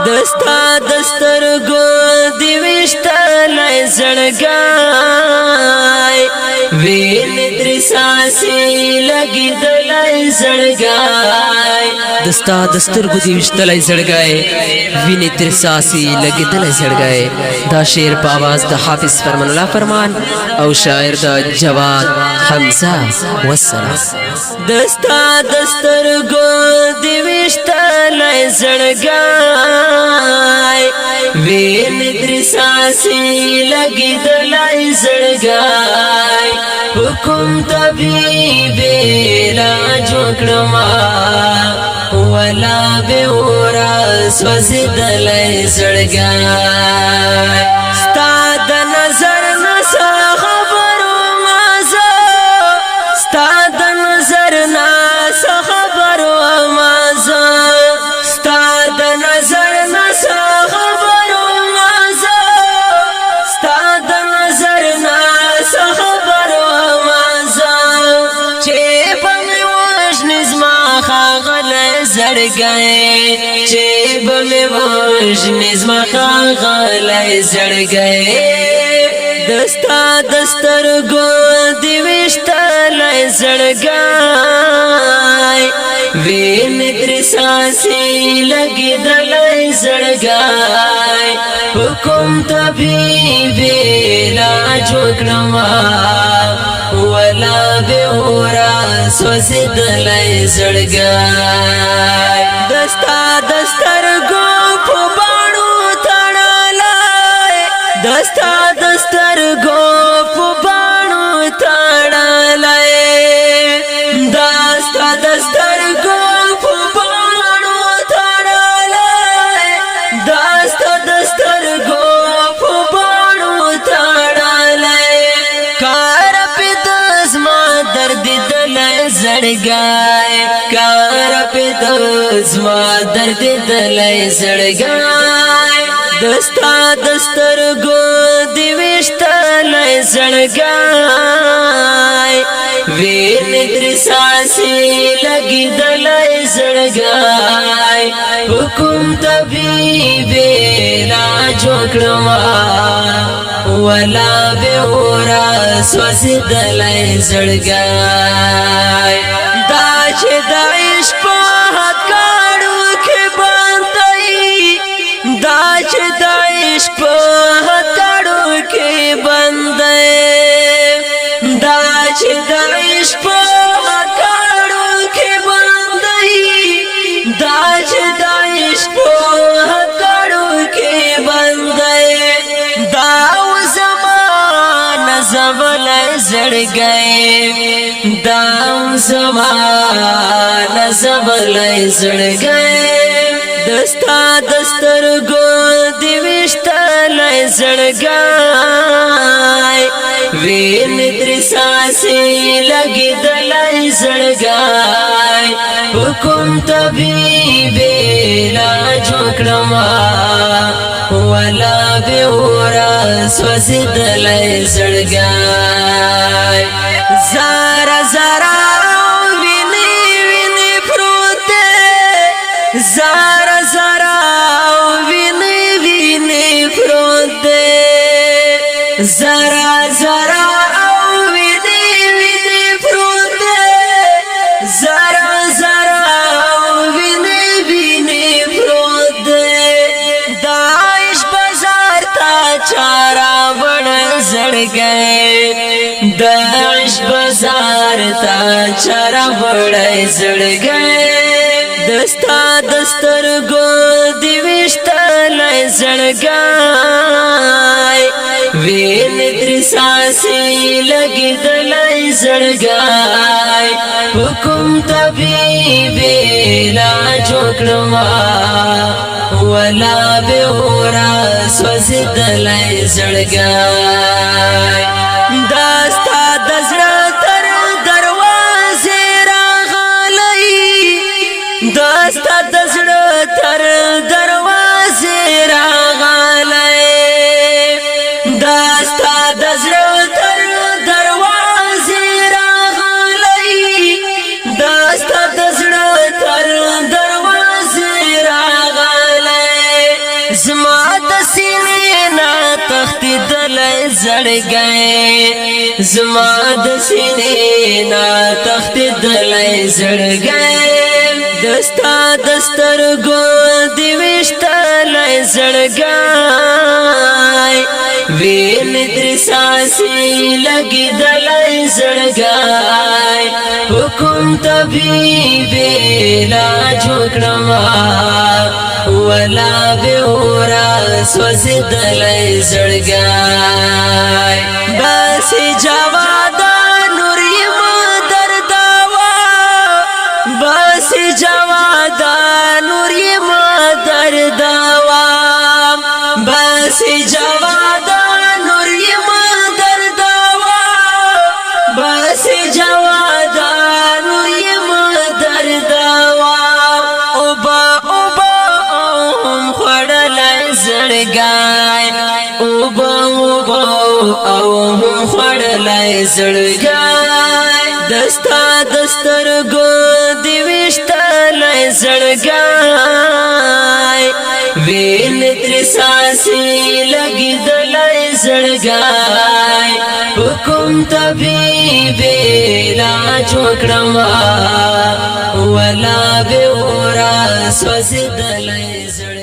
दस्ता दस्तर गो दिविष्टा लय सड़गाय वेन त्रिसासी लगी दलय सड़गाय दस्ता दस्तर गो दिविष्टा लय सड़गाय वेन त्रिसासी लगी दलय सड़गाय दा शेर पावाज दा हाफिज फरमानुल्लाह फरमान और शायर दा जवाद हमजा वसला दस्ता दस्तर गो दिविष्टा लय सड़गाय वेन त्रिसासी लगी दलय सड़गाय हुकुम तबीबेला जोकड़मा वला बेहोरा स्वसी दलय सड़गाय स्ताद नजर नसा खबरो माजा स्ताद नजर नसा खबरो माजा स्ताद नजर नसा खबरो माजा स्ताद नजर नसा खबरो माजा चेब में वश निज़मा खागल जड़ गए चेब में वश निज़मा खागल जड़ गए दस्ता दस्तर गो दिविष्टा लय सड़गाय वेन त्रिसासी लगी दलय सड़गाय हुकुम तबीबेला जोकड़मा वला बेहोरा स्वसी दलय सड़गाय दस्ता दस्तर गो फुबाणु तड़ालाय दस्ता दस्तर गो फुबाणु तड़ालाय दस्ता दस्तर गो फुबाणु तड़ालाय दस्ता दस्तर गो फुबाणु तड़ालाय कार पे दस्मा दर्द दलय सड़गाय कार पे दस्मा दर्द दलय सड़गाय दस्ता दस्तर गो दिविष्टा लय सड़गाय वेन त्रिसासी लगी दलय सड़गाय हुकुम तबीबेला जोकड़मा वला बेहोरा स्वसी दलय सड़गाय दाश दाइश पाहत काड़ू के बांधई दाश दाइश पाहत काड़ू के बंदे दाश दाइश पाहत काड़ू के बंदई दाश दाइश पाहत काड़ू के बंदे दाऊ ज़मान ज़बल जड़ गए दाऊ ज़मान ज़बल जड़ गए दस्ता दस्तर गो दिविष्टा लय सड़गाय वेन त्रिसासी लगी दलय सड़गाय हुकुम तबीबेला जोकड़मा वला बेहोरा स्वसी दलय सड़गाय ज़रा ज़रा विनी विनी फ्रूते ज़रा ज़रा विनी विनी फ्रूते ज़रा ज़रा विनी विनी फ्रूते ज़रा ज़रा विनी विनी फ्रूते दाइश बाजार ता चारा बड़ जड़ गए दाइश बाजार ता चारा बड़ जड़ गए दस्ता दस्तर गो दिविष्टा लय सड़गाय वेन त्रिसासी लगी दलय सड़गाय हुकुम तबीबेला जोकड़मा वला बेहोरा स्वसी दलय सड़गाय दस्ता दस्ता तर दरवाजे रागालई दस्ता दस्ता तर दरवाजे रागालई दस्ता दस्ता तर दरवाजे रागालई زړګي زما د سینې نا تخت دلای زړګي دستا دسترګو دی وشتلای زړګي وین در ساسي لګي دلای زړګي حکم طبيب لا جوړما ولا بورا سوزدلای زړګي بس جواد نور یم دردوا بس جواد نور یم دردوا بس جواد نور یم دردوا بس جواد نور یم دردوا اوبا اوبا خړلای زړګي اوبا اوبا او خړلای زړګي دستا دسترګو دی وشتلای زړګي وین تر ساسي لګي دلای زړګي حکم طبيب لا جوړما ولا به ورا سوز دلای زړګي